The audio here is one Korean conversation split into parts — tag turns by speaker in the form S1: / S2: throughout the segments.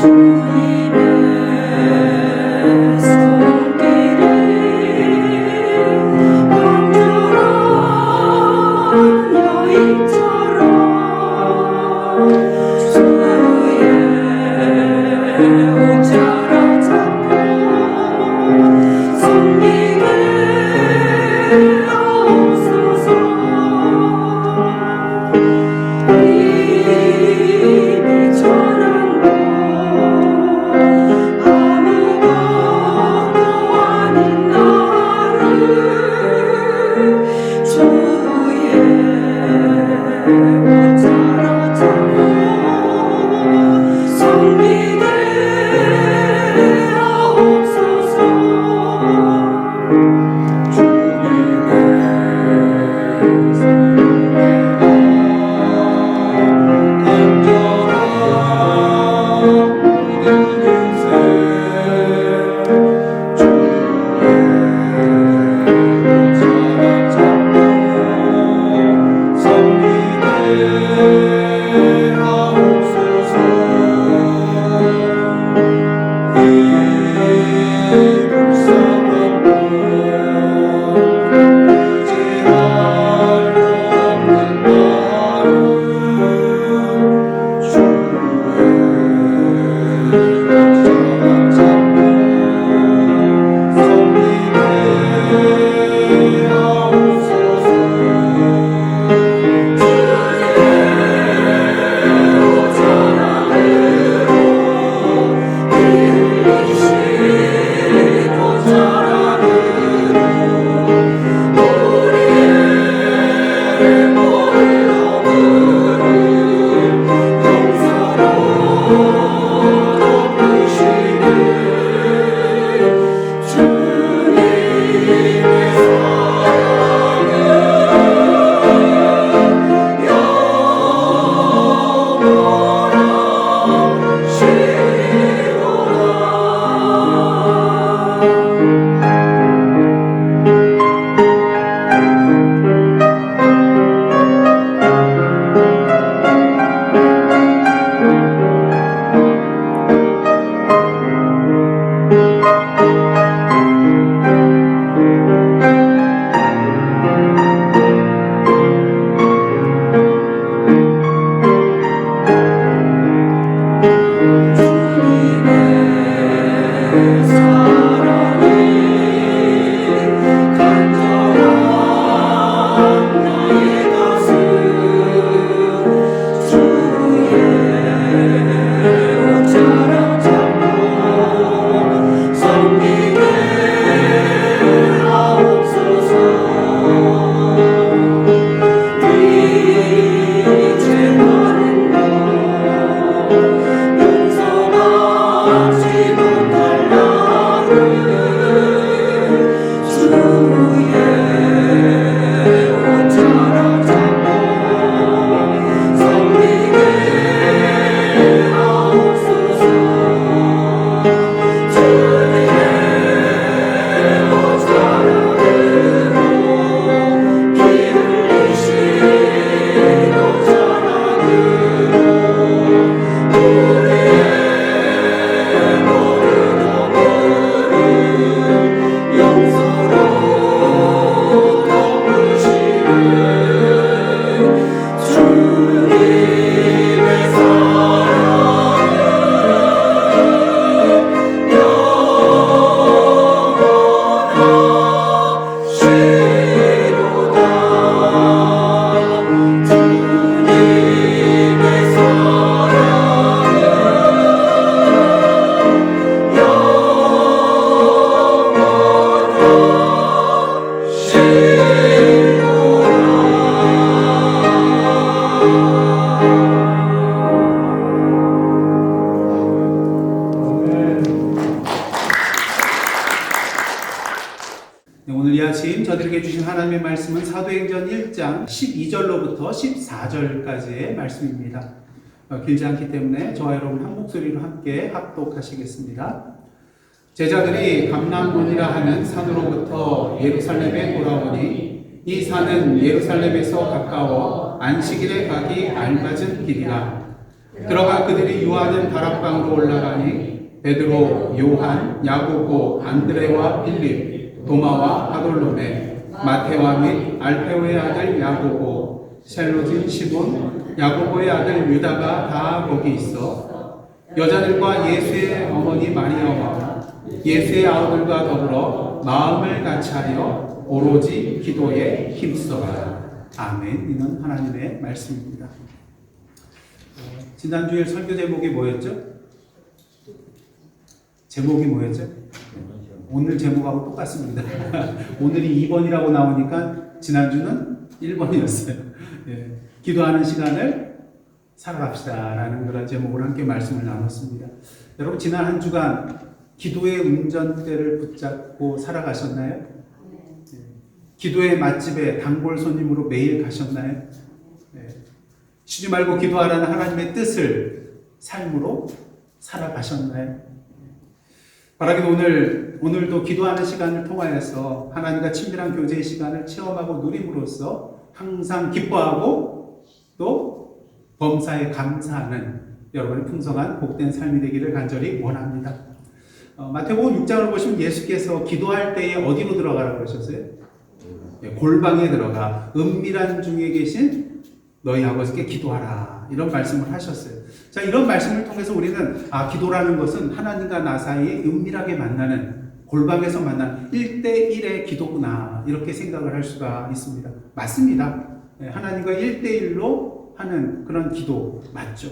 S1: 주님의 손길을 주신 하나님의 말씀은 사도행전 1장 12절로부터 14절까지의 말씀입니다. 길지 않기 때문에 저와 여러분 한 목소리로 함께 합독하시겠습니다. 제자들이 감람문이라 하는 산으로부터 예루살렘에 돌아오니 이 산은 예루살렘에서 가까워 안식일에 가기 알맞은 길이라. 들어가 그들이 유하는 다락방으로 올라가니 베드로, 요한, 야고보, 안드레와 빌립, 도마와 바돌로메, 마테와 및 알페오의 아들 야고보, 셀로진 시몬, 야고보의 아들 유다가 다 거기 있어 여자들과 예수의 어머니 마리아와 예수의 아우들과 더불어 마음을 같이하여 오로지 기도에 힘써라. 아멘. 이는 하나님의 말씀입니다. 지난주에 설교 제목이 뭐였죠? 제목이 뭐였죠? 오늘 제목하고 똑같습니다. 오늘이 2번이라고 나오니까 지난주는 1번이었어요. 예, 기도하는 시간을 살아갑시다 라는 그런 제목으로 함께 말씀을 나눴습니다. 여러분 지난 한 주간 기도의 운전대를 붙잡고 살아가셨나요? 예, 기도의 맛집에 단골 손님으로 매일 가셨나요? 예, 쉬지 말고 기도하라는 하나님의 뜻을 삶으로 살아가셨나요? 바라기도 오늘도 기도하는 시간을 통하여서 하나님과 친밀한 교제의 시간을 체험하고 누림으로써 항상 기뻐하고 또 범사에 감사하는 여러분의 풍성한 복된 삶이 되기를 간절히 원합니다. 마태복음 6장을 보시면 예수께서 기도할 때에 어디로 들어가라고 그러셨어요? 골방에 들어가 은밀한 중에 계신 너희 아버지께 기도하라 이런 말씀을 하셨어요. 자, 이런 말씀을 통해서 우리는 기도라는 것은 하나님과 나 사이에 은밀하게 만나는 골방에서 만난 1대1의 기도구나 이렇게 생각을 할 수가 있습니다. 맞습니다. 하나님과 1대1로 하는 그런 기도 맞죠.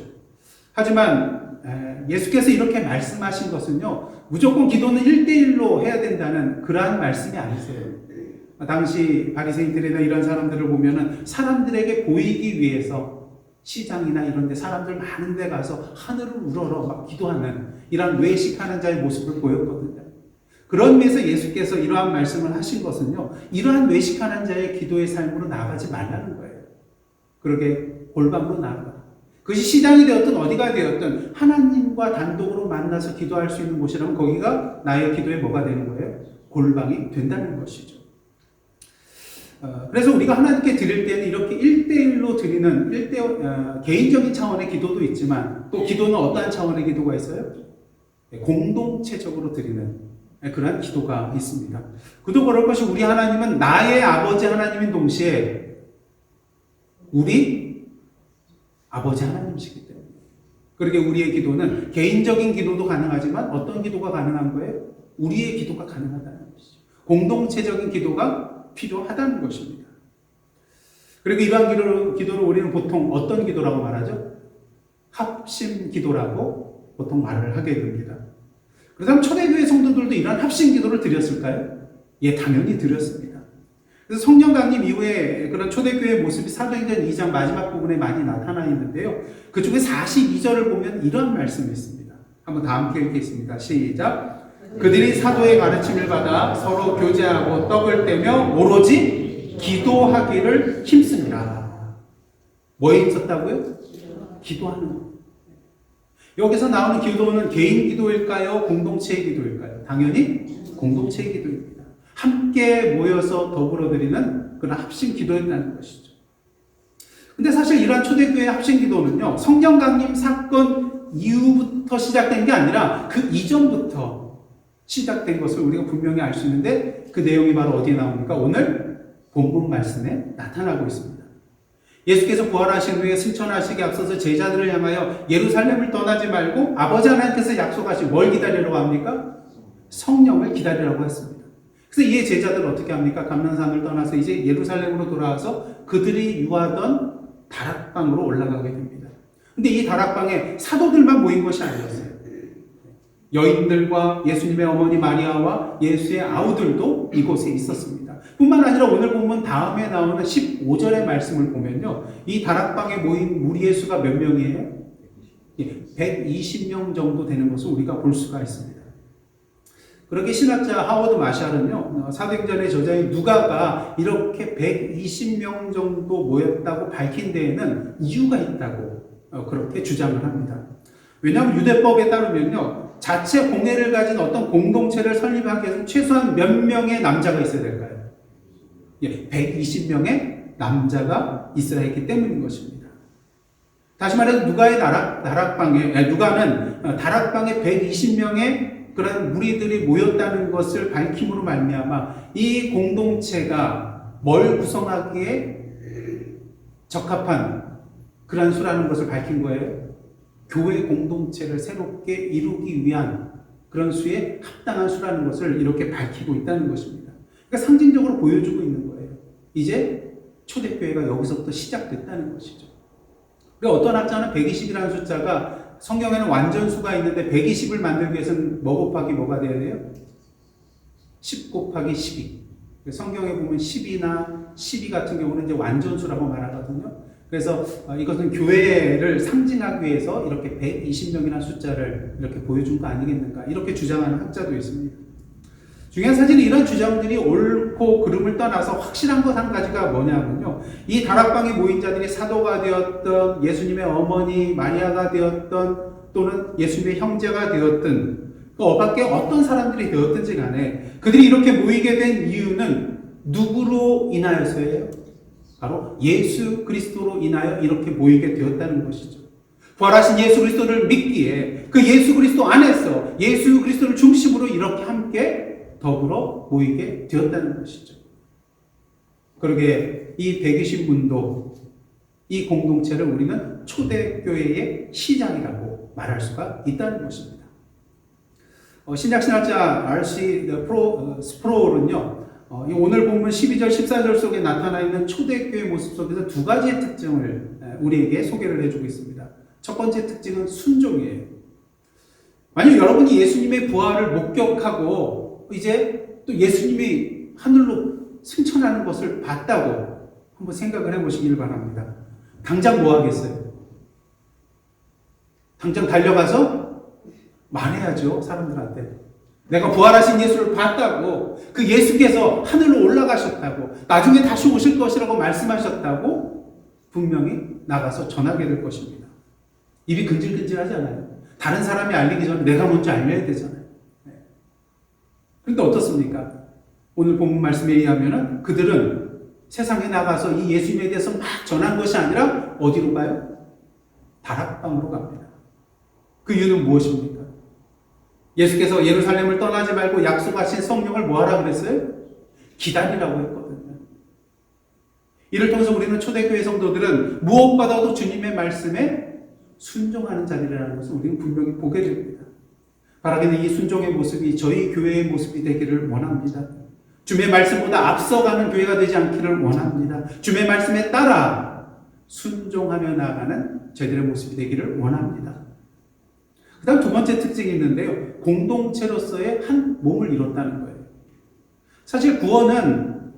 S1: 하지만 예수께서 이렇게 말씀하신 것은요, 무조건 기도는 1대1로 해야 된다는 그러한 말씀이 아니세요. 당시 바리새인들이나 이런 사람들을 보면은 사람들에게 보이기 위해서 시장이나 이런 데 사람들 많은 데 가서 하늘을 우러러 막 기도하는 이런 외식하는 자의 모습을 보였거든요. 그런 의미에서 예수께서 이러한 말씀을 하신 것은요, 이러한 외식하는 자의 기도의 삶으로 나아가지 말라는 거예요. 그러게 골방으로 나아가. 그것이 시장이 되었든 어디가 되었든 하나님과 단독으로 만나서 기도할 수 있는 곳이라면 거기가 나의 기도에 뭐가 되는 거예요? 골방이 된다는 것이죠. 그래서 우리가 하나님께 드릴 때는 이렇게 1대1로 드리는 개인적인 차원의 기도도 있지만 또 기도는 어떠한 차원의 기도가 있어요? 공동체적으로 드리는 그런 기도가 있습니다. 그도 그럴 것이 우리 하나님은 나의 아버지 하나님인 동시에 우리 아버지 하나님이시기 때문에 그렇게 우리의 기도는 개인적인 기도도 가능하지만 어떤 기도가 가능한 거예요? 우리의 기도가 가능하다는 것이죠. 공동체적인 기도가 필요하다는 것입니다. 그리고 이러한 기도를 우리는 보통 어떤 기도라고 말하죠? 합심 기도라고 보통 말을 하게 됩니다. 그렇다면 초대교회 성도들도 이러한 합심 기도를 드렸을까요? 예, 당연히 드렸습니다. 그래서 성령 강림 이후에 그런 초대교회의 모습이 사도행전 2장 마지막 부분에 많이 나타나 있는데요. 그 중에 42절을 보면 이런 말씀이 있습니다. 한번 다 함께 읽겠습니다. 시작. 그들이 사도의 가르침을 받아 서로 교제하고 떡을 떼며 오로지 기도하기를 힘씁니다. 뭐에 힘썼다고요? 기도하는 것. 여기서 나오는 기도는 개인 기도일까요? 공동체의 기도일까요? 당연히 공동체의 기도입니다. 함께 모여서 더불어 드리는 그런 합심 기도였다는 것이죠. 근데 사실 이러한 초대교회의 합심 기도는요, 성령 강림 사건 이후부터 시작된 게 아니라 그 이전부터 시작된 것을 우리가 분명히 알 수 있는데 그 내용이 바로 어디에 나옵니까? 오늘 본문 말씀에 나타나고 있습니다. 예수께서 부활하신 후에 승천하시기 앞서서 제자들을 향하여 예루살렘을 떠나지 말고 아버지 하나님께서 약속하신 뭘 기다리라고 합니까? 성령을 기다리라고 했습니다. 그래서 이 제자들은 어떻게 합니까? 감람산을 떠나서 이제 예루살렘으로 돌아와서 그들이 유하던 다락방으로 올라가게 됩니다. 근데 이 다락방에 사도들만 모인 것이 아니었어요. 여인들과 예수님의 어머니 마리아와 예수의 아우들도 이곳에 있었습니다. 뿐만 아니라 오늘 본문 다음에 나오는 15절의 말씀을 보면요, 이 다락방에 모인 무리의 수가 몇 명이에요? 120명 정도 되는 것을 우리가 볼 수가 있습니다. 그렇게 신학자 하워드 마샬은요, 사도행전의 저자인 누가가 이렇게 120명 정도 모였다고 밝힌 데에는 이유가 있다고 그렇게 주장을 합니다. 왜냐하면 유대법에 따르면요, 자체 공예를 가진 어떤 공동체를 설립하기 위해서 최소한 몇 명의 남자가 있어야 될까요? 예, 120명의 남자가 있어야 했기 때문인 것입니다. 다시 말해서 누가는 다락방에 120명의 그런 무리들이 모였다는 것을 밝힘으로 말미암아 이 공동체가 뭘 구성하기에 적합한 그런 수라는 것을 밝힌 거예요. 교회 공동체를 새롭게 이루기 위한 그런 수에 합당한 수라는 것을 이렇게 밝히고 있다는 것입니다. 그러니까 상징적으로 보여주고 있는 거예요. 이제 초대교회가 여기서부터 시작됐다는 것이죠. 그러니까 어떤 학자는 120이라는 숫자가 성경에는 완전수가 있는데 120을 만들기 위해서는 뭐 곱하기 뭐가 돼야 돼요? 10 곱하기 12. 성경에 보면 10이나 12 같은 경우는 이제 완전수라고 말하거든요. 그래서 이것은 교회를 상징하기 위해서 이렇게 120명이라는 숫자를 이렇게 보여준 거 아니겠는가, 이렇게 주장하는 학자도 있습니다. 중요한 사실은 이런 주장들이 옳고 그름을 떠나서 확실한 것 한 가지가 뭐냐면요, 이 다락방에 모인 자들이 사도가 되었던, 예수님의 어머니 마리아가 되었던, 또는 예수님의 형제가 되었던, 그 밖에 어떤 사람들이 되었든지 간에 그들이 이렇게 모이게 된 이유는 누구로 인하여서예요? 바로 예수 그리스도로 인하여 이렇게 모이게 되었다는 것이죠. 부활하신 예수 그리스도를 믿기에 그 예수 그리스도 안에서 예수 그리스도를 중심으로 이렇게 함께 더불어 모이게 되었다는 것이죠. 그러게 이 120문도, 이 공동체를 우리는 초대교회의 시작이라고 말할 수가 있다는 것입니다. 신약신학자 R.C. 스프로울은요, 오늘 본문 12절, 14절 속에 나타나 있는 초대교회 모습 속에서 두 가지의 특징을 우리에게 소개를 해주고 있습니다. 첫 번째 특징은 순종이에요. 만약 여러분이 예수님의 부활을 목격하고 이제 또 예수님이 하늘로 승천하는 것을 봤다고 한번 생각을 해보시길 바랍니다. 당장 뭐 하겠어요? 당장 달려가서 말해야죠, 사람들한테. 내가 부활하신 예수를 봤다고, 그 예수께서 하늘로 올라가셨다고, 나중에 다시 오실 것이라고 말씀하셨다고 분명히 나가서 전하게 될 것입니다. 입이 근질근질하잖아요. 다른 사람이 알리기 전에 내가 먼저 알려야 되잖아요. 그런데 어떻습니까? 오늘 본문 말씀에 의하면 그들은 세상에 나가서 이 예수님에 대해서 막 전한 것이 아니라 어디로 가요? 다락방으로 갑니다. 그 이유는 무엇입니까? 예수께서 예루살렘을 떠나지 말고 약속하신 성령을 뭐하라 그랬어요? 기다리라고 했거든요. 이를 통해서 우리는 초대교회 성도들은 무엇보다도 주님의 말씀에 순종하는 자리라는 것을 우리는 분명히 보게 됩니다. 바라기는 이 순종의 모습이 저희 교회의 모습이 되기를 원합니다. 주님의 말씀보다 앞서가는 교회가 되지 않기를 원합니다. 주님의 말씀에 따라 순종하며 나아가는 저희들의 모습이 되기를 원합니다. 그 다음 두 번째 특징이 있는데요, 공동체로서의 한 몸을 이뤘다는 거예요. 사실 구원은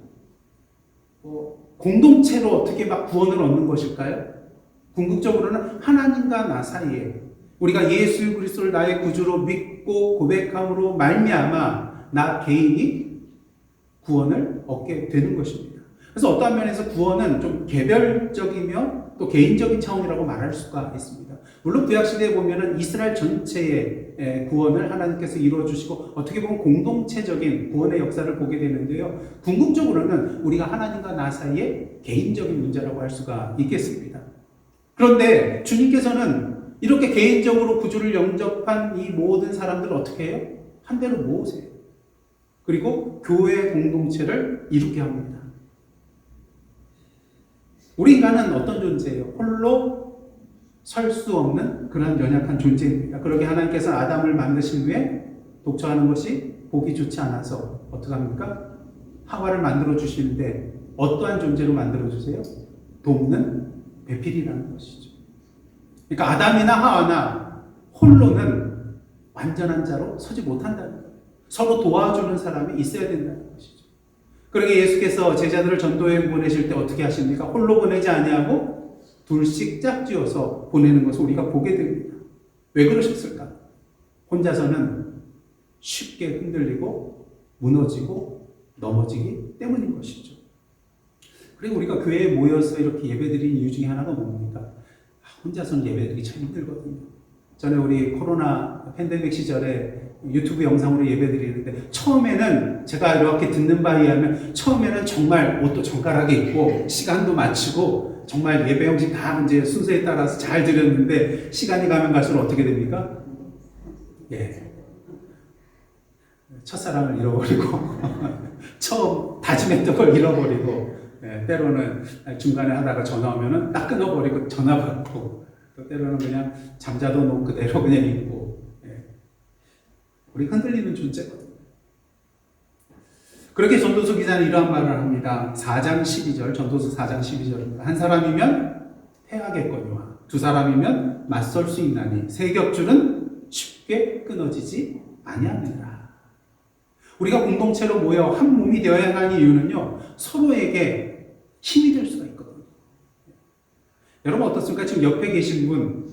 S1: 공동체로 어떻게 막 구원을 얻는 것일까요? 궁극적으로는 하나님과 나 사이에 우리가 예수 그리스도를 나의 구주로 믿고 고백함으로 말미암아 나 개인이 구원을 얻게 되는 것입니다. 그래서 어떠한 면에서 구원은 좀 개별적이며 또 개인적인 차원이라고 말할 수가 있습니다. 물론 구약시대에 보면은 이스라엘 전체의 구원을 하나님께서 이루어주시고 어떻게 보면 공동체적인 구원의 역사를 보게 되는데요, 궁극적으로는 우리가 하나님과 나 사이의 개인적인 문제라고 할 수가 있겠습니다. 그런데 주님께서는 이렇게 개인적으로 구주를 영접한 이 모든 사람들을 어떻게 해요? 한 대로 모으세요. 그리고 교회 공동체를 이루게 합니다. 우리 인간은 어떤 존재예요? 홀로 설 수 없는 그런 연약한 존재입니다. 그러게 하나님께서 아담을 만드신 후에 독처하는 것이 보기 좋지 않아서 어떻게 합니까? 하와를 만들어 주시는데 어떠한 존재로 만들어 주세요? 돕는 배필이라는 것이죠. 그러니까 아담이나 하와나 홀로는 완전한 자로 서지 못한다는 거예요. 서로 도와주는 사람이 있어야 된다는 것이죠. 그러게 예수께서 제자들을 전도여행 보내실 때 어떻게 하십니까? 홀로 보내지 아니하고 둘씩 짝지어서 보내는 것을 우리가 보게 됩니다. 왜 그러셨을까? 혼자서는 쉽게 흔들리고 무너지고 넘어지기 때문인 것이죠. 그리고 우리가 교회에 모여서 이렇게 예배드리는 이유 중에 하나가 뭡니까? 혼자서는 예배드리기 참 힘들거든요. 전에 우리 코로나 팬데믹 시절에 유튜브 영상으로 예배드리는데 처음에는 제가 이렇게 듣는 바에 의하면 처음에는 정말 옷도 정갈하게 입고 시간도 맞추고 정말 예배 형식 다 이제 순서에 따라서 잘 드렸는데 시간이 가면 갈수록 어떻게 됩니까? 예. 첫사랑을 잃어버리고 처음 다짐했던 걸 잃어버리고 예, 때로는 중간에 하다가 전화 오면은 딱 끊어버리고 전화 받고 또 때로는 그냥 잠자도 놓고 그대로 그냥 있고 예. 우리 흔들리는 존재거든요. 그렇게 전도서 기자는 이러한 말을 합니다. 4장 12절 전도서 4장 12절입니다. 한 사람이면 패하겠거니와 두 사람이면 맞설 수 있나니 세 겹줄은 쉽게 끊어지지 아니하느니라. 우리가 공동체로 모여 한 몸이 되어야 하는 이유는요, 서로에게 힘이 될 수가 있거든요. 여러분 어떻습니까? 지금 옆에 계신 분,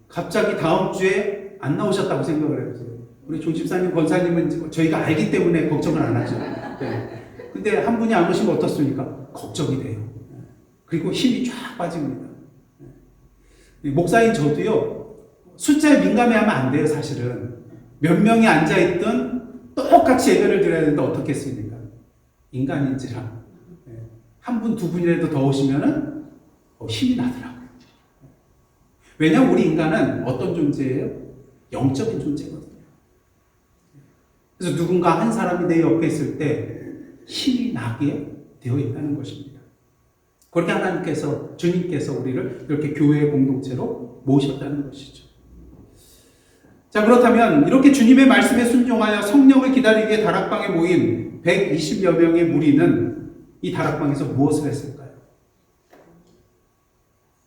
S1: 갑자기 다음 주에 안 나오셨다고 생각을 해보세요. 우리 조 집사님, 권사님은 저희가 알기 때문에 걱정을 안 하죠. 근데 한 분이 안 오시면 어떻습니까? 걱정이 돼요. 그리고 힘이 쫙 빠집니다. 목사인 저도요, 숫자에 민감해하면 안 돼요, 사실은. 몇 명이 앉아있든 똑같이 예배를 드려야 되는데 어떻겠습니까? 인간인지라. 한 분, 두 분이라도 더 오시면은 힘이 나더라고요. 왜냐하면 우리 인간은 어떤 존재예요? 영적인 존재거든요. 그래서 누군가 한 사람이 내 옆에 있을 때 힘이 나게 되어 있다는 것입니다. 그렇게 하나님께서, 주님께서 우리를 이렇게 교회의 공동체로 모으셨다는 것이죠. 자, 그렇다면 이렇게 주님의 말씀에 순종하여 성령을 기다리기 위해 다락방에 모인 120여 명의 무리는 이 다락방에서 무엇을 했을까요?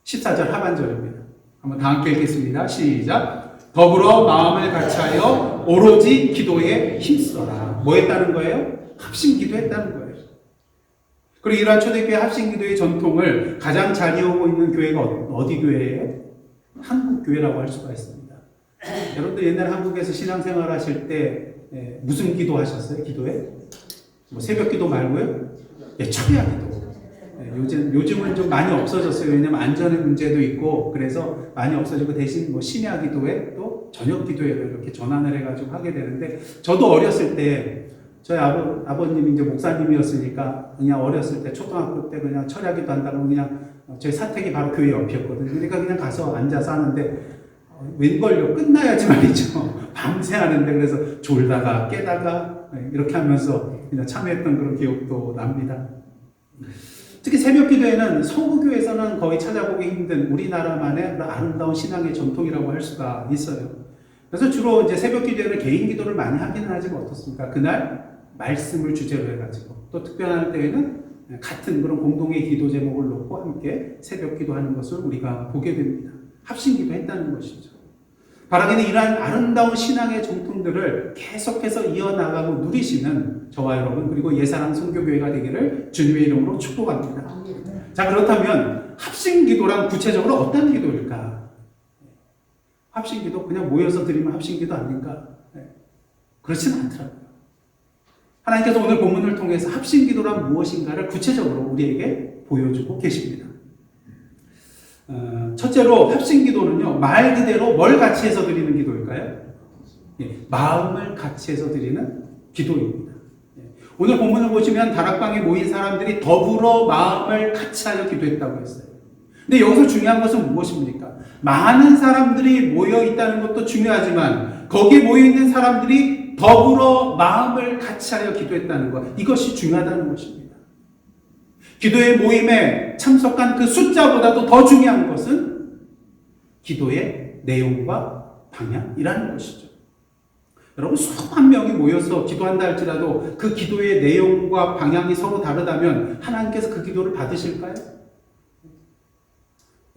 S1: 14절 하반절입니다. 한번 다 함께 읽겠습니다. 시작. 더불어 마음을 같이하여 오로지 기도에 힘써라. 뭐 했다는 거예요? 합심 기도했다는 거예요. 그리고 이러한 초대교회 합심 기도의 전통을 가장 잘 이어오고 있는 교회가 어디 교회예요? 한국 교회라고 할 수가 있습니다. 여러분들 옛날 한국에서 신앙생활 하실 때 무슨 기도 하셨어요? 기도에? 뭐 새벽 기도 말고요? 철야 기도. 요즘은 좀 많이 없어졌어요. 왜냐면 안전의 문제도 있고 그래서 많이 없어지고 대신 뭐 심야 기도회 또 저녁 기도회를 이렇게 전환을 해가지고 하게 되는데 저도 어렸을 때 저희 아버님이 이제 목사님이었으니까 그냥 어렸을 때 초등학교 때 그냥 철야 기도 한다고 그냥 저희 사택이 바로 교회 옆이었거든요. 그러니까 그냥 가서 앉아서 하는데 웬걸요 끝나야지 말이죠. 밤새 하는데 그래서 졸다가 깨다가 이렇게 하면서 그냥 참여했던 그런 기억도 납니다. 특히 새벽 기도회는 서구교에서는 거의 찾아보기 힘든 우리나라만의 아름다운 신앙의 전통이라고 할 수가 있어요. 그래서 주로 이제 새벽 기도회는 개인 기도를 많이 하기는 하지만 어떻습니까? 그날 말씀을 주제로 해가지고 또 특별한 때에는 같은 그런 공동의 기도 제목을 놓고 함께 새벽 기도하는 것을 우리가 보게 됩니다. 합심 기도했다는 것이죠. 바라기는 이러한 아름다운 신앙의 정통들을 계속해서 이어나가고 누리시는 저와 여러분 그리고 예사랑 선교교회가 되기를 주님의 이름으로 축복합니다. 자, 그렇다면 합심기도란 구체적으로 어떤 기도일까? 합심기도 그냥 모여서 드리면 합심기도 아닌가? 그렇지는 않더라고요. 하나님께서 오늘 본문을 통해서 합심기도란 무엇인가를 구체적으로 우리에게 보여주고 계십니다. 첫째로 합심기도는요, 말 그대로 뭘 같이 해서 드리는 기도일까요? 마음을 같이 해서 드리는 기도입니다. 오늘 본문을 보시면 다락방에 모인 사람들이 더불어 마음을 같이 하여 기도했다고 했어요. 근데 여기서 중요한 것은 무엇입니까? 많은 사람들이 모여 있다는 것도 중요하지만 거기에 모여 있는 사람들이 더불어 마음을 같이 하여 기도했다는 것, 이것이 중요하다는 것입니다. 기도의 모임에 참석한 그 숫자보다도 더 중요한 것은 기도의 내용과 방향이라는 것이죠. 여러분 수만 명이 모여서 기도한다 할지라도 그 기도의 내용과 방향이 서로 다르다면 하나님께서 그 기도를 받으실까요?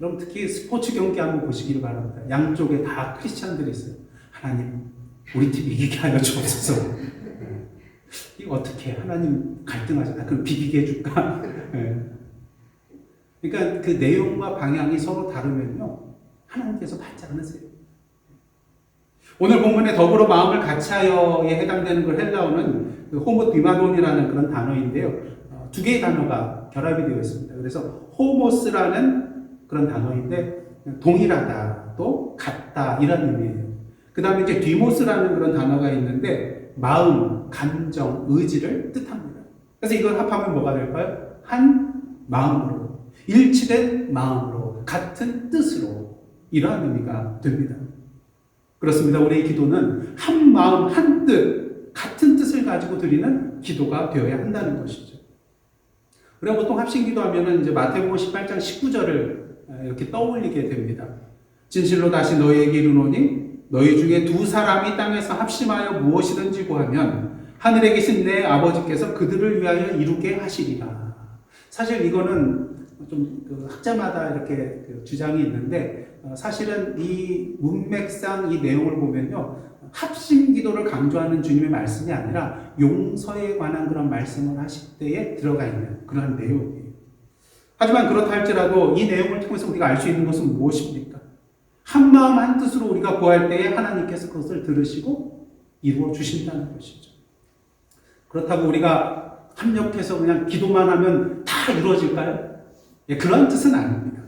S1: 여러분 특히 스포츠 경기 한번 보시기를 바랍니다. 양쪽에 다 크리스찬들이 있어요. 하나님 우리 팀 이기게 하여 주옵소서. 이거 어떻게 해? 하나님 갈등하잖아. 그럼 비기게 해줄까? 그러니까 그 내용과 방향이 서로 다르면요 하나님께서 받지 않으세요. 오늘 본문에 더불어 마음을 같이하여에 해당되는 걸 헬라어는 그 호모디마돈이라는 그런 단어인데요. 두 개의 단어가 결합이 되어 있습니다. 그래서 호모스라는 그런 단어인데 동일하다, 또 같다 이런 의미예요. 그 다음에 이제 디모스라는 그런 단어가 있는데 마음, 감정, 의지를 뜻합니다. 그래서 이걸 합하면 뭐가 될까요? 한 마음으로, 일치된 마음으로, 같은 뜻으로 이러한 의미가 됩니다. 그렇습니다. 우리의 기도는 한 마음, 한 뜻, 같은 뜻을 가지고 드리는 기도가 되어야 한다는 것이죠. 우리가 보통 합심기도하면은 이제 마태복음 18장 19절을 이렇게 떠올리게 됩니다. 진실로 다시 너희에게 이르노니 너희 중에 두 사람이 땅에서 합심하여 무엇이든지 구하면 하늘에 계신 내 아버지께서 그들을 위하여 이루게 하시리라. 사실 이거는 좀 학자마다 이렇게 주장이 있는데 사실은 이 문맥상 이 내용을 보면요, 합심 기도를 강조하는 주님의 말씀이 아니라 용서에 관한 그런 말씀을 하실 때에 들어가 있는 그런 내용이에요. 하지만 그렇다 할지라도 이 내용을 통해서 우리가 알 수 있는 것은 무엇입니까? 한 마음 한 뜻으로 우리가 구할 때에 하나님께서 그것을 들으시고 이루어 주신다는 것이죠. 그렇다고 우리가 합력해서 그냥 기도만 하면 다 이루어질까요? 예, 그런 뜻은 아닙니다.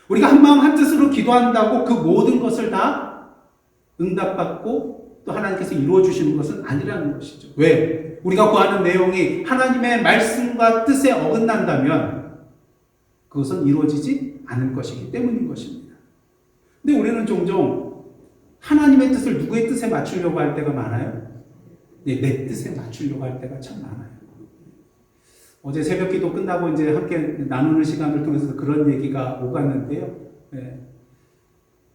S1: 우리가 한 마음 한 뜻으로 기도한다고 그 모든 것을 다 응답받고 또 하나님께서 이루어 주시는 것은 아니라는 것이죠. 왜? 우리가 구하는 내용이 하나님의 말씀과 뜻에 어긋난다면 그것은 이루어지지 않을 것이기 때문인 것입니다. 근데 우리는 종종 하나님의 뜻을 누구의 뜻에 맞추려고 할 때가 많아요. 네, 내 뜻에 맞추려고 할 때가 참 많아요. 어제 새벽 기도 끝나고 이제 함께 나누는 시간을 통해서 그런 얘기가 오갔는데요. 네.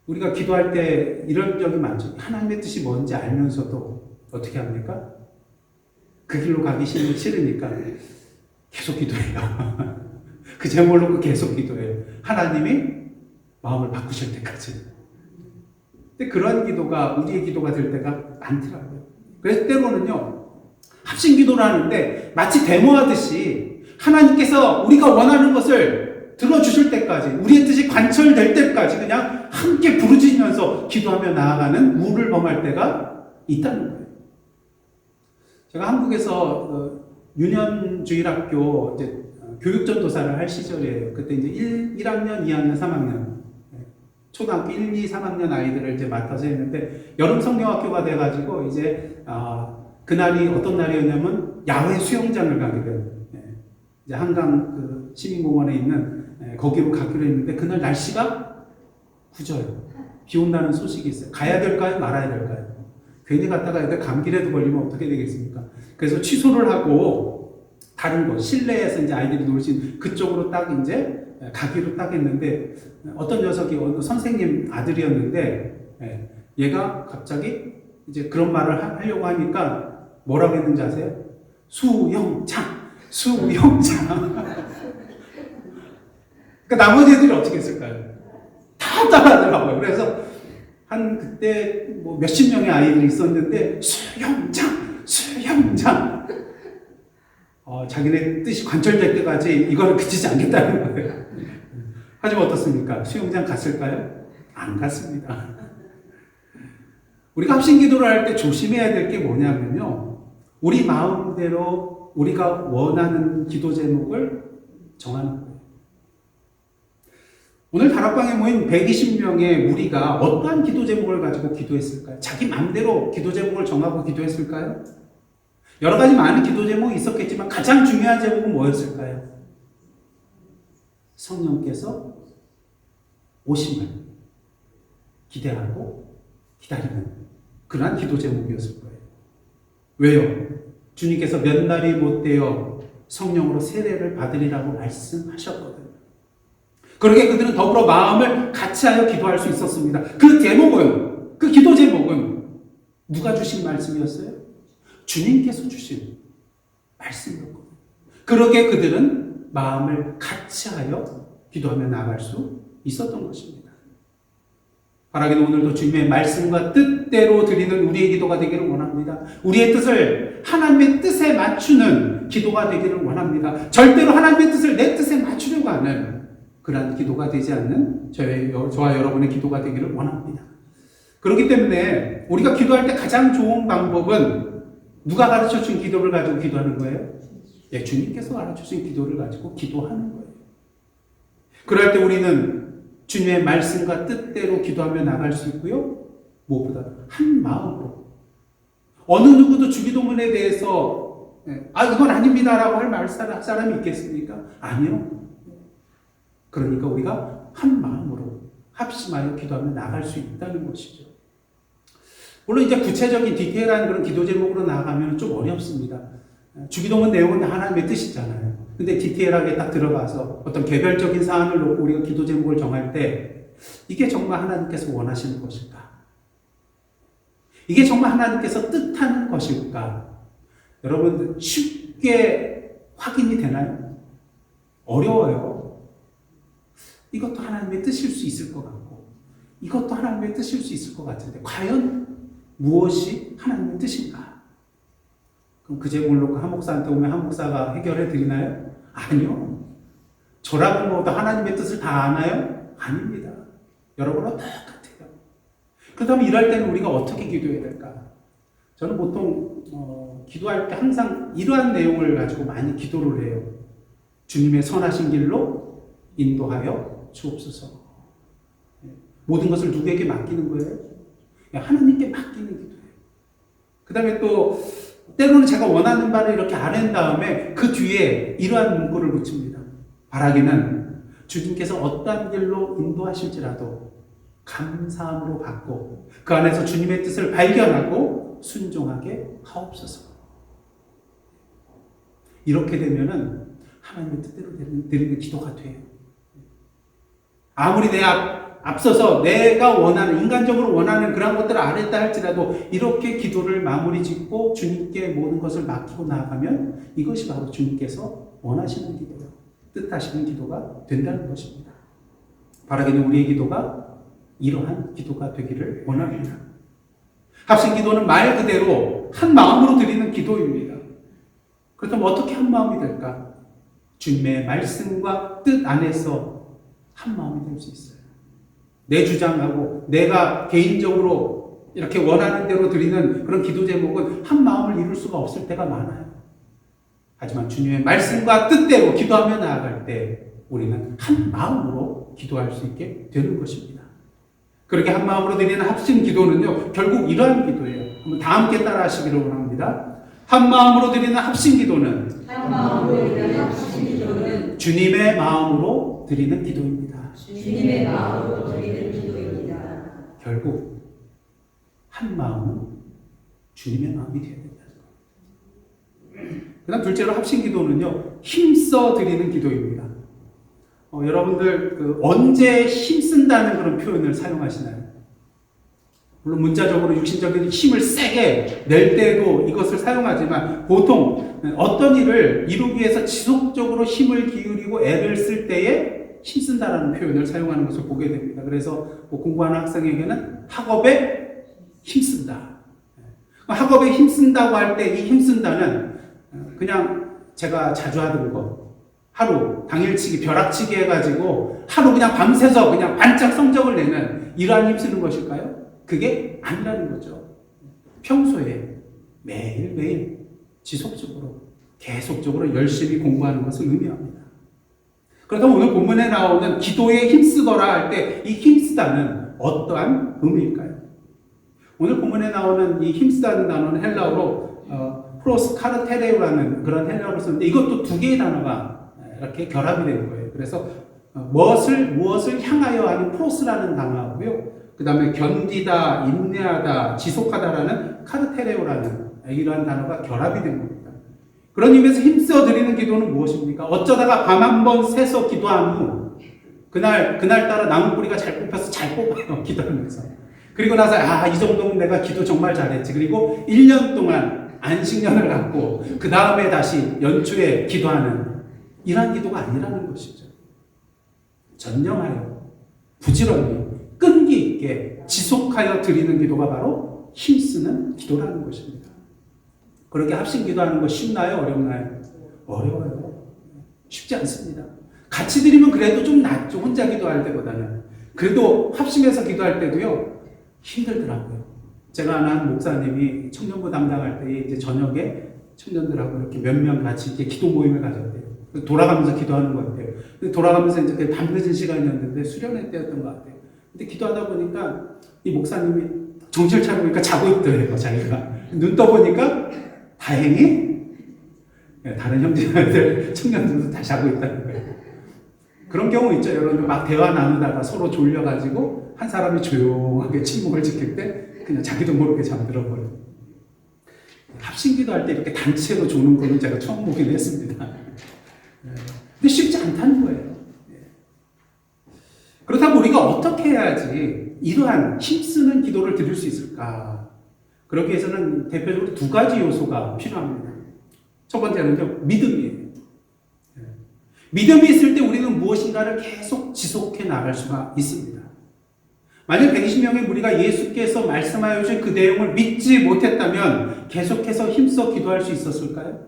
S1: 우리가 기도할 때 이런 적이 많죠. 하나님의 뜻이 뭔지 알면서도 어떻게 합니까? 그 길로 가기 싫으니까 계속 기도해요. 그 제목을 놓고 계속 기도해요. 하나님이 마음을 바꾸실 때까지. 근데 그런 기도가 우리의 기도가 될 때가 많더라고요. 그래서 때로는요, 합심 기도를 하는데 마치 데모하듯이 하나님께서 우리가 원하는 것을 들어주실 때까지, 우리의 뜻이 관철될 때까지 그냥 함께 부르짖으면서 기도하며 나아가는 우를 범할 때가 있다는 거예요. 제가 한국에서 유년주일학교 이제 교육전도사를 할 시절이에요. 그때 이제 1학년, 2학년, 3학년, 초등학교 1, 2, 3학년 아이들을 이제 맡아서 했는데 여름 성경학교가 돼가지고 이제 그날이 어떤 날이었냐면 야외 수영장을 가게 돼요. 이제 한강 그 시민공원에 있는 거기로 가기로 했는데 그날 날씨가 굳어요. 비 온다는 소식이 있어요. 가야 될까요? 말아야 될까요? 괜히 갔다가 애들 감기라도 걸리면 어떻게 되겠습니까? 그래서 취소를 하고 다른 곳 실내에서 이제 아이들이 놀 수 있는 그쪽으로 딱 이제 가기로 딱 했는데 어떤 녀석이 어느 선생님 아들이었는데 얘가 갑자기 이제 그런 말을 하려고 하니까 뭐라고 했는지 아세요? 수영장! 그러니까 나머지 애들이 어떻게 했을까요? 다 따라하더라고요. 그래서 한 그때 뭐 몇십 명의 아이들이 있었는데 수영장! 자기네 뜻이 관철될 때까지 이거를 그치지 않겠다는 거예요. 하지만 어떻습니까? 수영장 갔을까요? 안 갔습니다. 우리가 합심 기도를 할 때 조심해야 될 게 뭐냐면요, 우리 마음대로 우리가 원하는 기도 제목을 정하는 거예요. 오늘 다락방에 모인 120명의 무리가 어떠한 기도 제목을 가지고 기도했을까요? 자기 마음대로 기도 제목을 정하고 기도했을까요? 여러 가지 많은 기도 제목이 있었겠지만 가장 중요한 제목은 뭐였을까요? 성령께서 오심을 기대하고 기다리는 그러한 기도 제목이었을 거예요. 왜요? 주님께서 몇 날이 못되어 성령으로 세례를 받으리라고 말씀하셨거든요. 그러게 그들은 더불어 마음을 같이하여 기도할 수 있었습니다. 그 제목은, 그 기도 제목은 누가 주신 말씀이었어요? 주님께서 주신 말씀이었거든요. 그러게 그들은 마음을 같이하여 기도하며 나아갈 수 있었던 것입니다. 바라기는 오늘도 주님의 말씀과 뜻대로 드리는 우리의 기도가 되기를 원합니다. 우리의 뜻을 하나님의 뜻에 맞추는 기도가 되기를 원합니다. 절대로 하나님의 뜻을 내 뜻에 맞추려고 하는 그러한 기도가 되지 않는 저와 여러분의 기도가 되기를 원합니다. 그렇기 때문에 우리가 기도할 때 가장 좋은 방법은 누가 가르쳐 준 기도를 가지고 기도하는 거예요? 예, 주님께서 가르쳐 준 기도를 가지고 기도하는 거예요. 그럴 때 우리는 주님의 말씀과 뜻대로 기도하며 나갈 수 있고요. 무엇보다 한 마음으로. 어느 누구도 주기도문에 대해서 이건 아닙니다라고 할 사람이 있겠습니까? 아니요. 그러니까 우리가 한 마음으로 합심하여 기도하며 나갈 수 있다는 것이죠. 물론 이제 구체적인 디테일한 그런 기도 제목으로 나아가면 좀 어렵습니다. 주기도문 내용은 하나님의 뜻이잖아요. 근데 디테일하게 딱 들어가서 어떤 개별적인 사안을 놓고 우리가 기도 제목을 정할 때 이게 정말 하나님께서 원하시는 것일까? 이게 정말 하나님께서 뜻하는 것일까? 여러분 쉽게 확인이 되나요? 어려워요. 이것도 하나님의 뜻일 수 있을 것 같고 이것도 하나님의 뜻일 수 있을 것 같은데 과연 무엇이 하나님의 뜻인가? 그럼 그 제목을 놓고 한 목사한테 오면 한 목사가 해결해 드리나요? 아니요. 저라고 뭐도 하나님의 뜻을 다 아나요? 아닙니다. 여러분은 똑같아요. 그렇다면 이럴 때는 우리가 어떻게 기도해야 될까? 저는 보통 기도할 때 항상 이러한 내용을 가지고 많이 기도를 해요. 주님의 선하신 길로 인도하여 주옵소서. 모든 것을 누구에게 맡기는 거예요? 하나님께 맡기는 기도예요. 그 다음에 또 때로는 제가 원하는 바를 이렇게 아는 다음에 그 뒤에 이러한 문구를 붙입니다. 바라기는 주님께서 어떠한 길로 인도하실지라도 감사함으로 받고 그 안에서 주님의 뜻을 발견하고 순종하게 하옵소서. 이렇게 되면은 하나님의 뜻대로 드리는 기도가 돼요. 아무리 앞서서 내가 원하는, 인간적으로 원하는 그런 것들을 안 했다 할지라도 이렇게 기도를 마무리 짓고 주님께 모든 것을 맡기고 나아가면 이것이 바로 주님께서 원하시는 기도요, 뜻하시는 기도가 된다는 것입니다. 바라기는 우리의 기도가 이러한 기도가 되기를 원합니다. 합심 기도는 말 그대로 한 마음으로 드리는 기도입니다. 그렇다면 어떻게 한 마음이 될까? 주님의 말씀과 뜻 안에서 한 마음이 될 수 있어요. 내 주장하고 내가 개인적으로 이렇게 원하는 대로 드리는 그런 기도 제목은 한 마음을 이룰 수가 없을 때가 많아요. 하지만 주님의 말씀과 뜻대로 기도하며 나아갈 때 우리는 한 마음으로 기도할 수 있게 되는 것입니다. 그렇게 한 마음으로 드리는 합심 기도는요, 결국 이러한 기도예요. 한번 다 함께 따라 하시기를 원합니다. 한 마음으로 드리는 합심 기도는 주님의 마음으로 드리는 기도입니다.
S2: 주님의 마음으로 드리는 기도입니다.
S1: 결국 한 마음은 주님의 마음이 되어야 된다는 거예요. 그 다음 둘째로 합심 기도는요, 힘써 드리는 기도입니다. 여러분들 언제 힘쓴다는 그런 표현을 사용하시나요? 물론 문자적으로 육신적인 힘을 세게 낼 때도 이것을 사용하지만 보통 어떤 일을 이루기 위해서 지속적으로 힘을 기울이고 애를 쓸 때에 힘쓴다라는 표현을 사용하는 것을 보게 됩니다. 그래서 공부하는 학생에게는 학업에 힘쓴다. 학업에 힘쓴다고 할 때 이 힘쓴다는 그냥 제가 자주 하던 거, 하루 당일치기 벼락치기 해가지고 하루 그냥 밤새서 그냥 반짝 성적을 내는 이러한 힘쓰는 것일까요? 그게 아니라는 거죠. 평소에 매일매일 지속적으로 계속적으로 열심히 공부하는 것을 의미합니다. 그렇다면 오늘 본문에 나오는 기도에 힘쓰더라 할 때 이 힘쓰다는 어떠한 의미일까요? 오늘 본문에 나오는 이 힘쓰다는 단어는 헬라어로 프로스카르테레오라는 그런 헬라어를 쓰는데 이것도 두 개의 단어가 이렇게 결합이 되는 거예요. 그래서 무엇을 향하여 하는 프로스라는 단어하고요, 그 다음에 견디다, 인내하다, 지속하다라는 카르테레오라는 이러한 단어가 결합이 된 겁니다. 그런 의미에서 힘써 드리는 기도는 무엇입니까? 어쩌다가 밤 한 번 새서 기도한 후 그날따라 나무 뿌리가 잘 뽑혀서 잘 뽑아요. 기도하면서. 그리고 나서 이 정도면 내가 기도 정말 잘했지. 그리고 1년 동안 안식년을 갖고 그 다음에 다시 연초에 기도하는 이러한 기도가 아니라는 것이죠. 전념하여 부지런히 끈기 있게 지속하여 드리는 기도가 바로 힘쓰는 기도라는 것입니다. 그렇게 합심 기도하는 거 쉽나요? 어렵나요? 어려워요. 쉽지 않습니다. 같이 드리면 그래도 좀 낫죠. 혼자 기도할 때보다는. 그래도 합심해서 기도할 때도요, 힘들더라고요. 제가 아는 목사님이 청년부 담당할 때 이제 저녁에 청년들하고 이렇게 몇 명 같이 이렇게 기도 모임을 가졌대요. 돌아가면서 기도하는 것 같아요. 돌아가면서 이제 밤늦은 시간이었는데 수련회 때였던 것 같아요. 근데 기도하다 보니까 이 목사님이 정신을 차려보니까 자고 있더래요, 자기가. 눈 떠보니까 다행히 다른 형제들, 청년들도 다 자고 있다는 거예요. 그런 경우 있죠, 여러분. 막 대화 나누다가 서로 졸려가지고 한 사람이 조용하게 침묵을 지킬 때 그냥 자기도 모르게 잠들어버려요. 합심기도 할 때 이렇게 단체로 조는 거는 제가 처음 보긴 했습니다. 근데 쉽지 않다는 거예요. 그렇다면 우리가 어떻게 해야지 이러한 힘쓰는 기도를 드릴 수 있을까? 그러기 위해서는 대표적으로 두 가지 요소가 필요합니다. 첫 번째는요, 믿음이에요. 믿음이 있을 때 우리는 무엇인가를 계속 지속해 나갈 수가 있습니다. 만약 120명의 무리가 예수께서 말씀하여 주신 그 내용을 믿지 못했다면 계속해서 힘써 기도할 수 있었을까요?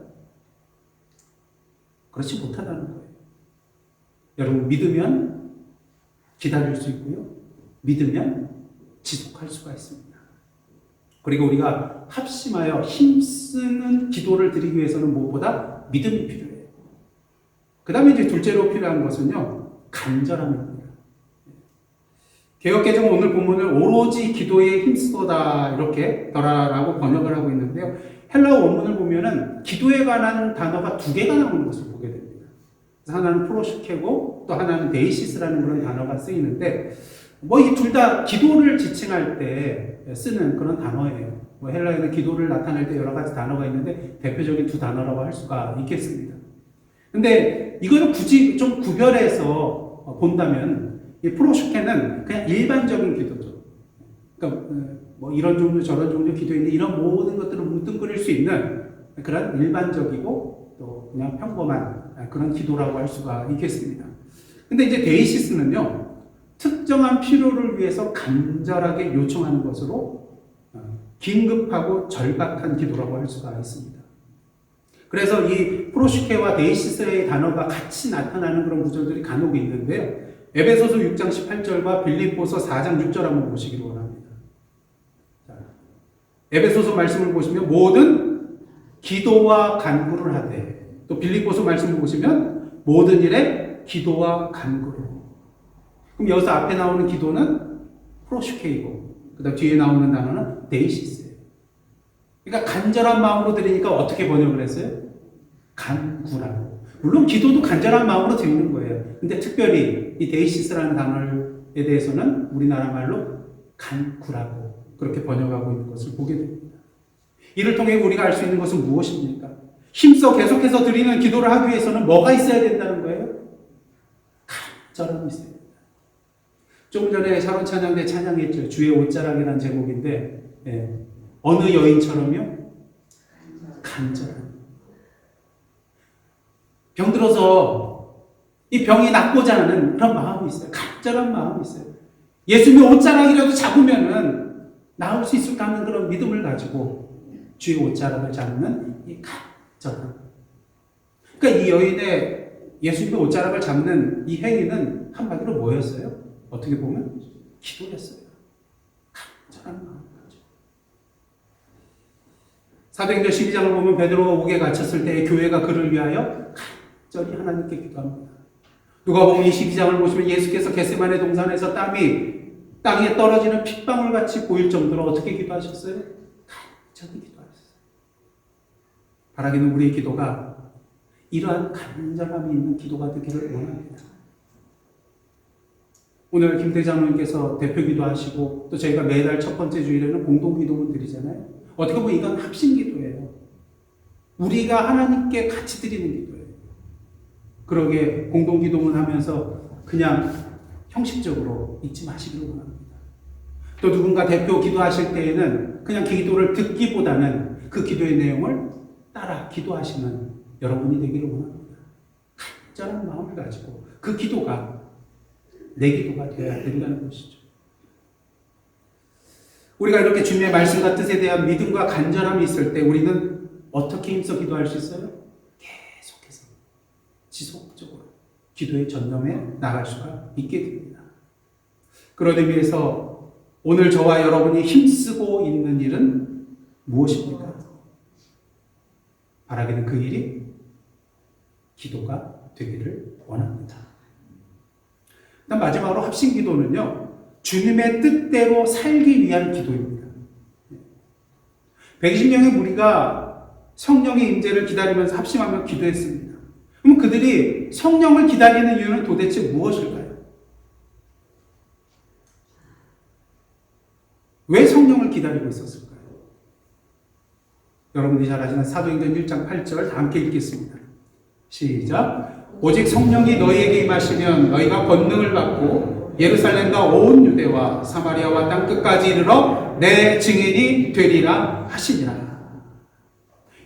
S1: 그렇지 못하다는 거예요. 여러분, 믿으면 기다릴 수 있고요. 믿으면 지속할 수가 있습니다. 그리고 우리가 합심하여 힘쓰는 기도를 드리기 위해서는 무엇보다 믿음이 필요해요. 그 다음에 이제 둘째로 필요한 것은요, 간절함입니다. 개역개정은 오늘 본문을 오로지 기도에 힘쓰다 이렇게 더라라고 번역을 하고 있는데요. 헬라어 원문을 보면은 기도에 관한 단어가 두 개가 나오는 것을 보게 됩니다. 하나는 프로시케고 또 하나는 데이시스라는 그런 단어가 쓰이는데 뭐 이 둘 다 기도를 지칭할 때 쓰는 그런 단어예요. 뭐 헬라어에는 기도를 나타낼 때 여러 가지 단어가 있는데 대표적인 두 단어라고 할 수가 있겠습니다. 근데 이거는 굳이 좀 구별해서 본다면 이 프로시케는 그냥 일반적인 기도죠. 그러니까 뭐 이런 종류 저런 종류 기도인데 이런 모든 것들을 뭉뚱그릴 수 있는 그런 일반적이고 또 그냥 평범한 그런 기도라고 할 수가 있겠습니다. 근데 이제 데이시스는요, 특정한 필요를 위해서 간절하게 요청하는 것으로 긴급하고 절박한 기도라고 할 수가 있습니다. 그래서 이 프로시케와 데이시스의 단어가 같이 나타나는 그런 구절들이 간혹 있는데요. 에베소서 6장 18절과 빌립보서 4장 6절 한번 보시기를 원합니다. 자, 에베소서 말씀을 보시면 모든 기도와 간구를 하되, 또 빌립보서 말씀을 보시면 모든 일에 기도와 간구로. 그럼 여기서 앞에 나오는 기도는 프로시케이고 그다음 뒤에 나오는 단어는 데이시스예요. 그러니까 간절한 마음으로 드리니까 어떻게 번역을 했어요? 간구라고. 물론 기도도 간절한 마음으로 드리는 거예요. 근데 특별히 이 데이시스라는 단어에 대해서는 우리나라 말로 간구라고 그렇게 번역하고 있는 것을 보게 됩니다. 이를 통해 우리가 알 수 있는 것은 무엇입니까? 힘써 계속해서 드리는 기도를 하기 위해서는 뭐가 있어야 된다는 거예요? 간절함이 있어야 됩니다. 조금 전에 샤론 찬양대 찬양했죠. 주의 옷자락이라는 제목인데 어느 여인처럼요? 간절함. 병들어서 이 병이 낫고자 하는 그런 마음이 있어요. 간절한 마음이 있어요. 예수님의 옷자락이라도 잡으면은 나을 수 있을까 하는 그런 믿음을 가지고 주의 옷자락을 잡는 이 간절함. 그러니까 이 여인의 예수님의 옷자락을 잡는 이 행위는 한마디로 뭐였어요? 어떻게 보면 기도였어요. 간절한 마음. 사도행전 12장을 보면 베드로가 옥에 갇혔을 때 교회가 그를 위하여 간절히 하나님께 기도합니다. 누가복음 22장을 보시면 예수께서 겟세마네 동산에서 땀이 땅에 떨어지는 핏방울같이 보일 정도로 어떻게 기도하셨어요? 간절히 기도하셨어요. 바라기는 우리의 기도가 이러한 간절함이 있는 기도가 되기를 원합니다. 오늘 김 대장님께서 대표 기도하시고 또 저희가 매달 첫 번째 주일에는 공동 기도문 드리잖아요. 어떻게 보면 이건 합심 기도예요. 우리가 하나님께 같이 드리는 기도예요. 그러게 공동 기도문 하면서 그냥 형식적으로 잊지 마시기를 원합니다. 또 누군가 대표 기도하실 때에는 그냥 기도를 듣기보다는 그 기도의 내용을 따라 기도하시는 여러분이 되기를 원합니다. 간절한 마음을 가지고 그 기도가 내 기도가 되어야 된다는 것이죠. 우리가 이렇게 주님의 말씀과 뜻에 대한 믿음과 간절함이 있을 때 우리는 어떻게 힘써 기도할 수 있어요? 계속해서 지속적으로 기도에 전념해 나갈 수가 있게 됩니다. 그러기 위해서 오늘 저와 여러분이 힘쓰고 있는 일은 무엇입니까? 바라기는 그 일이 기도가 되기를 원합니다. 일단 마지막으로 합심기도는요, 주님의 뜻대로 살기 위한 기도입니다. 120명의 무리가 성령의 임재를 기다리면서 합심하며 기도했습니다. 그럼 그들이 성령을 기다리는 이유는 도대체 무엇일까요? 왜 성령을 기다리고 있었을까요? 여러분들이 잘 아시는 사도행전 1장 8절 다 함께 읽겠습니다. 시작. 오직 성령이 너희에게 임하시면 너희가 권능을 받고 예루살렘과 온 유대와 사마리아와 땅끝까지 이르러 내 증인이 되리라 하시니라.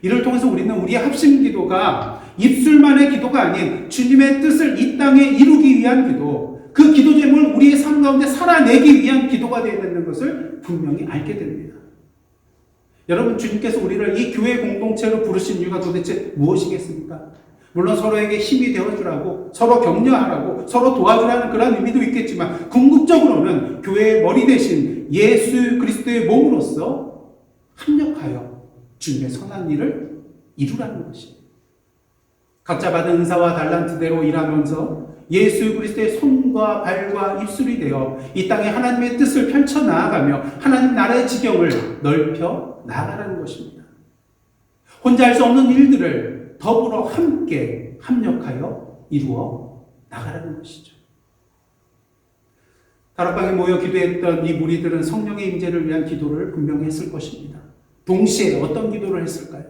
S1: 이를 통해서 우리는 우리의 합심기도가 입술만의 기도가 아닌 주님의 뜻을 이 땅에 이루기 위한 기도, 그 기도 제목을 우리의 삶 가운데 살아내기 위한 기도가 되어야 되는 것을 분명히 알게 됩니다. 여러분, 주님께서 우리를 이 교회 공동체로 부르신 이유가 도대체 무엇이겠습니까? 물론 서로에게 힘이 되어주라고, 서로 격려하라고, 서로 도와주라는 그런 의미도 있겠지만 궁극적으로는 교회의 머리 대신 예수 그리스도의 몸으로서 합력하여 주님의 선한 일을 이루라는 것입니다. 각자 받은 은사와 달란트대로 일하면서 예수 그리스도의 손과 발과 입술이 되어 이 땅에 하나님의 뜻을 펼쳐 나아가며 하나님 나라의 지경을 넓혀 나아가라는 것입니다. 혼자 할 수 없는 일들을 더불어 함께 합력하여 이루어 나가라는 것이죠. 다락방에 모여 기도했던 이 무리들은 성령의 임재를 위한 기도를 분명히 했을 것입니다. 동시에 어떤 기도를 했을까요?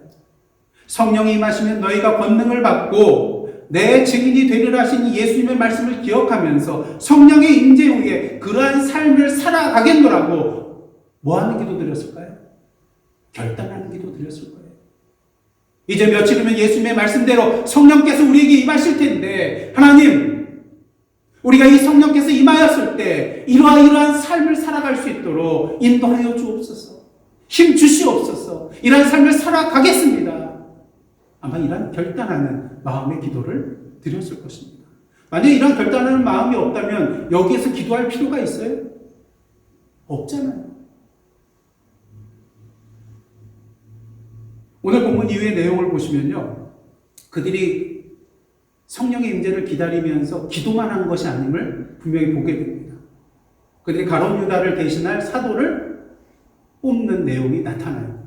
S1: 성령이 임하시면 너희가 권능을 받고 내 증인이 되리라 하신 예수님의 말씀을 기억하면서 성령의 임재 후에 그러한 삶을 살아가겠노라고 뭐하는 기도 드렸을까요? 결단하는 기도 드렸을 거예요. 이제 며칠 후면 예수님의 말씀대로 성령께서 우리에게 임하실 텐데, 하나님, 우리가 이 성령께서 임하였을 때 이러한 삶을 살아갈 수 있도록 인도하여 주옵소서. 힘 주시옵소서. 이러한 삶을 살아가겠습니다. 아마 이러한 결단하는 마음의 기도를 드렸을 것입니다. 만약에 이러한 결단하는 마음이 없다면 여기에서 기도할 필요가 있어요? 없잖아요. 오늘 본문 이후의 내용을 보시면요, 그들이 성령의 임재를 기다리면서 기도만 한 것이 아님을 분명히 보게 됩니다. 그들이 가룟 유다를 대신할 사도를 뽑는 내용이 나타나요.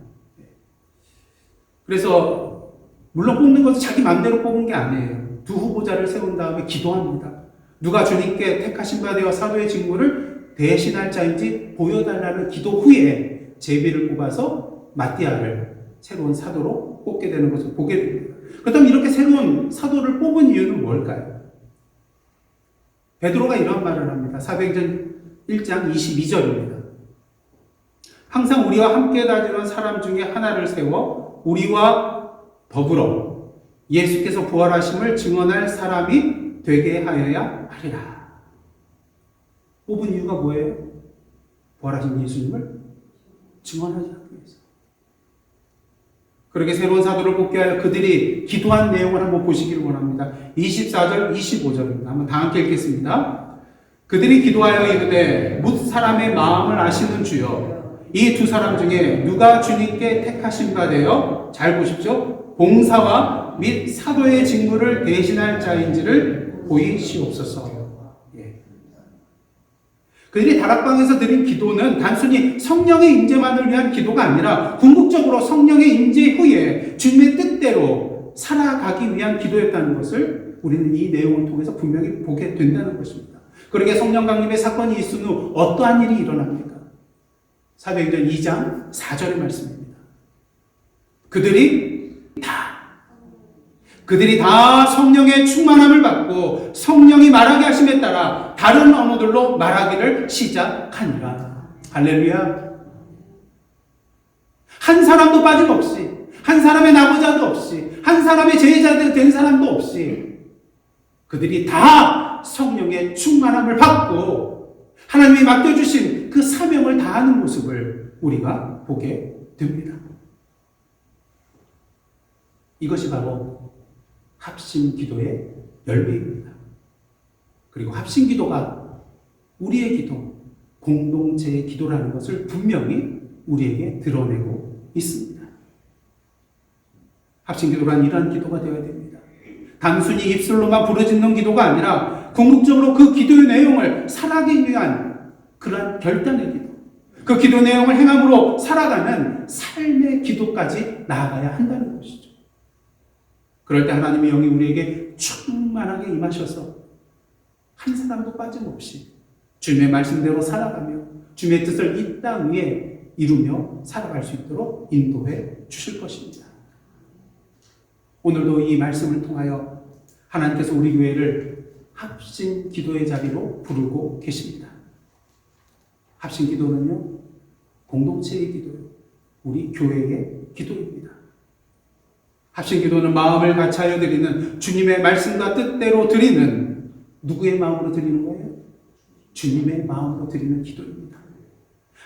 S1: 그래서 물론 뽑는 것은 자기 마음대로 뽑은 게 아니에요. 두 후보자를 세운 다음에 기도합니다. 누가 주님께 택하신 바 되어 사도의 직무를 대신할 자인지 보여달라는 기도 후에 제비를 뽑아서 마띠아를 새로운 사도로 뽑게 되는 것을 보게 됩니다. 그렇다면 이렇게 새로운 사도를 뽑은 이유는 뭘까요? 베드로가 이런 말을 합니다. 사도행전 1장 22절입니다. 항상 우리와 함께 다니는 사람 중에 하나를 세워 우리와 더불어 예수께서 부활하심을 증언할 사람이 되게 하여야 하리라. 뽑은 이유가 뭐예요? 부활하신 예수님을 증언하지 않기 위해서. 그렇게 새로운 사도를 뽑게 하여 그들이 기도한 내용을 한번 보시기를 원합니다. 24절, 25절입니다. 한번 다 함께 읽겠습니다. 그들이 기도하여 이르되 뭇 사람의 마음을 아시는 주여, 이 두 사람 중에 누가 주님께 택하신 바 되어, 잘 보십시오, 봉사와 및 사도의 직무를 대신할 자인지를 보이시옵소서. 그들이 다락방에서 드린 기도는 단순히 성령의 임재만을 위한 기도가 아니라 궁극적으로 성령의 임재 후에 주님의 뜻대로 살아가기 위한 기도였다는 것을 우리는 이 내용을 통해서 분명히 보게 된다는 것입니다. 그러게 성령 강림의 사건이 있은 후 어떠한 일이 일어납니까? 사도행전 2장 4절의 말씀입니다. 그들이 다 성령의 충만함을 받고 성령이 말하게 하심에 따라 다른 언어들로 말하기를 시작하니라. 할렐루야. 한 사람도 빠짐없이, 한 사람의 나보자도 없이, 한 사람의 제자들 된 사람도 없이 그들이 다 성령의 충만함을 받고 하나님이 맡겨주신 그 사명을 다하는 모습을 우리가 보게 됩니다. 이것이 바로 합심기도의 열매입니다. 그리고 합심기도가 우리의 기도, 공동체의 기도라는 것을 분명히 우리에게 드러내고 있습니다. 합심기도란 이러한 기도가 되어야 됩니다. 단순히 입술로만 부르짖는 기도가 아니라 궁극적으로 그 기도의 내용을 살아가기 위한 그러한 결단의 기도, 그 기도 내용을 행함으로 살아가는 삶의 기도까지 나아가야 한다는 것이죠. 그럴 때 하나님의 영이 우리에게 충만하게 임하셔서 한 사람도 빠짐없이 주님의 말씀대로 살아가며 주님의 뜻을 이 땅 위에 이루며 살아갈 수 있도록 인도해 주실 것입니다. 오늘도 이 말씀을 통하여 하나님께서 우리 교회를 합심 기도의 자리로 부르고 계십니다. 합심 기도는요, 공동체의 기도요, 우리 교회의 기도입니다. 합심 기도는 마음을 같이하여 드리는 주님의 말씀과 뜻대로 드리는 누구의 마음으로 드리는 거예요? 주님의 마음으로 드리는 기도입니다.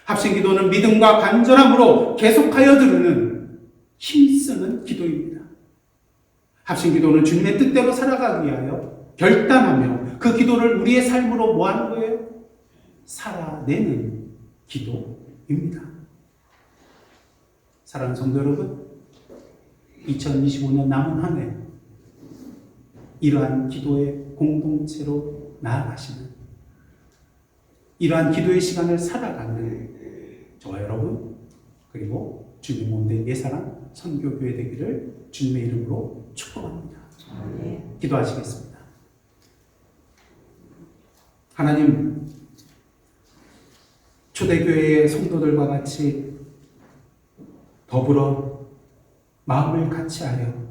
S1: 합심 기도는 믿음과 간절함으로 계속하여 드리는 힘쓰는 기도입니다. 합심 기도는 주님의 뜻대로 살아가기 위하여 결단하며 그 기도를 우리의 삶으로 뭐 하는 거예요? 살아내는 기도입니다. 사랑하는 성도 여러분, 2025년 남은 한 해 이러한 기도의 공동체로 나아가시는, 이러한 기도의 시간을 살아가는 저와 여러분, 그리고 주님 온대 예사랑 선교교회 되기를 주님의 이름으로 축복합니다. 기도하시겠습니다. 하나님, 초대교회의 성도들과 같이 더불어 마음을 같이하여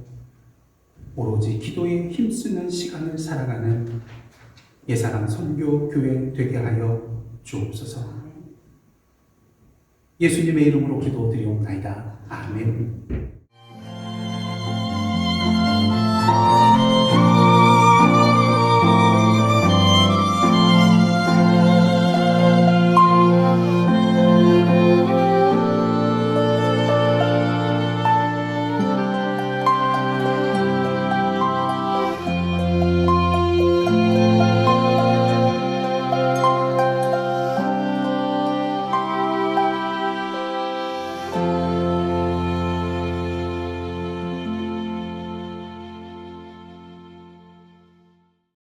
S1: 오로지 기도에 힘쓰는 시간을 살아가는 예사랑 선교교회 되게 하여 주옵소서. 예수님의 이름으로 기도드리옵나이다. 아멘.